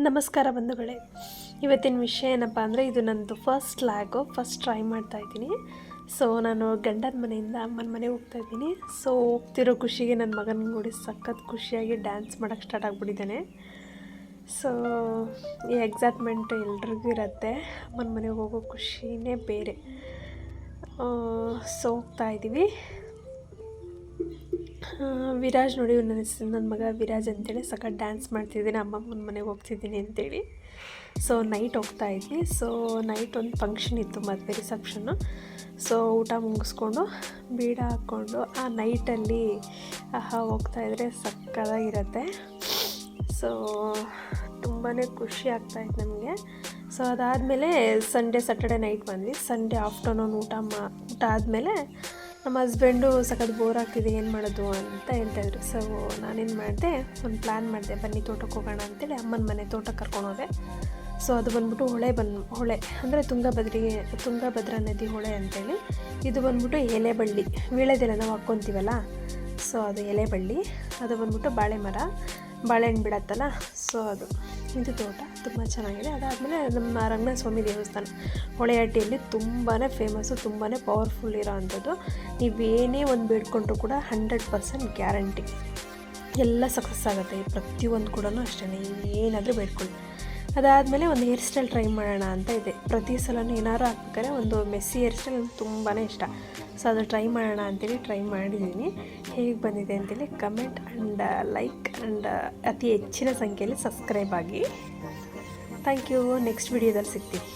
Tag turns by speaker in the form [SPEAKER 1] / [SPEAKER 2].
[SPEAKER 1] ನಮಸ್ಕಾರ ಬಂಧುಗಳೇ. ಇವತ್ತಿನ ವಿಷಯ ಏನಪ್ಪ ಅಂದರೆ, ಇದು ನನ್ನದು ಫಸ್ಟ್ ಟ್ರೈ ಮಾಡ್ತಾಯಿದ್ದೀನಿ. ಸೊ ನಾನು ಗಂಡನ ಮನೆಯಿಂದ ಅಮ್ಮನ ಮನೆಗೆ ಹೋಗ್ತಾಯಿದ್ದೀನಿ. ಸೊ ಹೋಗ್ತಿರೋ ಖುಷಿಗೆ ನನ್ನ ಮಗನ ನೋಡಿ ಸಖತ್ ಖುಷಿಯಾಗಿ ಡ್ಯಾನ್ಸ್ ಮಾಡೋಕ್ಕೆ ಸ್ಟಾರ್ಟ್ ಆಗಿಬಿಟ್ಟಿದ್ದಾನೆ. ಸೊ ಈ ಎಕ್ಸೈಟ್ಮೆಂಟ್ ಎಲ್ರಿಗೂ ಇರುತ್ತೆ. ಅಮ್ಮನ ಮನೆಗೆ ಹೋಗೋ ಖುಷಿನೇ ಬೇರೆ. ಸೊ ಹೋಗ್ತಾಯಿದ್ದೀವಿ. ವಿರಾಜ್ ನೋಡಿ, ನನ್ನ ಮಗ ವಿರಾಜ್ ಅಂತೇಳಿ ಸಖತ್ ಡ್ಯಾನ್ಸ್ ಮಾಡ್ತಿದ್ದೀನಿ, ಅಮ್ಮಮ್ಮನ ಮನೆಗೆ ಹೋಗ್ತಿದ್ದೀನಿ ಅಂತೇಳಿ. ಸೊ ನೈಟ್ ಹೋಗ್ತಾಯಿದ್ವಿ. ಸೊ ನೈಟ್ ಒಂದು ಫಂಕ್ಷನ್ ಇತ್ತು, ಮದುವೆ ರಿಸೆಪ್ಷನ್ನು. ಸೊ ಊಟ ಮುಗಿಸ್ಕೊಂಡು ಬೀಡ ಹಾಕ್ಕೊಂಡು ಆ ನೈಟಲ್ಲಿ ಹೋಗ್ತಾಯಿದ್ರೆ ಸಕ್ಕತ್ತಾಗಿರುತ್ತೆ. ಸೊ ತುಂಬಾ ಖುಷಿ ಆಗ್ತಾಯಿತ್ತು ನಮಗೆ. ಸೊ ಅದಾದಮೇಲೆ ಸ್ಯಾಟರ್ಡೆ ನೈಟ್ ಬಂದ್ವಿ. ಸಂಡೇ ಆಫ್ಟರ್ನೂನ್ ಊಟ ಆದಮೇಲೆ ನಮ್ಮ ಹಸ್ಬೆಂಡು ಸಖತ್ ಬೋರ್ ಆಗ್ತಿದೆ, ಏನು ಮಾಡೋದು ಅಂತ ಹೇಳ್ತಾಯಿದ್ರು. ಸೊ ನಾನೇನು ಮಾಡಿದೆ, ಒಂದು ಪ್ಲ್ಯಾನ್ ಮಾಡಿದೆ, ಬನ್ನಿ ತೋಟಕ್ಕೆ ಹೋಗೋಣ ಅಂತೇಳಿ ಅಮ್ಮನ ಮನೆ ತೋಟಕ್ಕೆ ಕರ್ಕೊಂಡೋದೆ. ಸೊ ಅದು ಬಂದ್ಬಿಟ್ಟು ಹೊಳೆ ಅಂದರೆ ತುಂಗಭದ್ರಾ ನದಿ ಹೊಳೆ ಅಂತೇಳಿ. ಇದು ಬಂದ್ಬಿಟ್ಟು ಎಲೆಬಳ್ಳಿ, ವೀಳ್ಯದೆಲೆ ನಾವು ಹಾಕ್ಕೊತೀವಲ್ಲ, ಸೊ ಅದು ಎಲೆಬಳ್ಳಿ. ಅದು ಬಂದ್ಬಿಟ್ಟು ಬಾಳೆಹಣ್ಣು ಬಿಡತ್ತಲ್ಲ, ಸೊ ಇದು ತೋಟ ತುಂಬ ಚೆನ್ನಾಗಿದೆ. ಅದಾದಮೇಲೆ ನಮ್ಮ ರಂಗನಾಥ ಸ್ವಾಮಿ ದೇವಸ್ಥಾನ ಹೊಳೆಹಟ್ಟಿಯಲ್ಲಿ ತುಂಬಾ ಫೇಮಸ್ಸು, ತುಂಬಾ ಪವರ್ಫುಲ್ ಇರೋ ಅಂಥದ್ದು. ನೀವೇನೇ ಒಂದು ಬೇಡ್ಕೊಂಡ್ರೂ ಕೂಡ 100% ಗ್ಯಾರಂಟಿ ಎಲ್ಲ ಸಕ್ಸಸ್ ಆಗುತ್ತೆ. ಪ್ರತಿಯೊಂದು ಕೂಡ ಅಷ್ಟೇ, ಏನಾದರೂ ಬೇಡ್ಕೊಳ್ಳಿ. ಅದಾದಮೇಲೆ ಒಂದು ಹೇರ್ ಸ್ಟೈಲ್ ಟ್ರೈ ಮಾಡೋಣ ಅಂತ ಇದೆ. ಪ್ರತಿ ಸಲವೂ ಏನಾದ್ರು ಹಾಕ್ಬೇಕಾದ್ರೆ ಒಂದು ಮೆಸ್ಸಿ ಹೇರ್ ಸ್ಟೈಲ್ ನನಗೆ ತುಂಬಾ ಇಷ್ಟ. ಸೊ ಅದು ಟ್ರೈ ಮಾಡೋಣ ಅಂತೇಳಿ ಟ್ರೈ ಮಾಡಿದ್ದೀನಿ. ಹೇಗೆ ಬಂದಿದೆ ಅಂತೇಳಿ ಕಮೆಂಟ್ ಆ್ಯಂಡ್ ಲೈಕ್ ಆ್ಯಂಡ್ ಅತಿ ಹೆಚ್ಚಿನ ಸಂಖ್ಯೆಯಲ್ಲಿ ಸಬ್ಸ್ಕ್ರೈಬ್ ಆಗಿ. Thank you. ನೆಕ್ಸ್ಟ್ ವಿಡಿಯೋದಲ್ಲಿ ಸಿಗ್ತೀವಿ.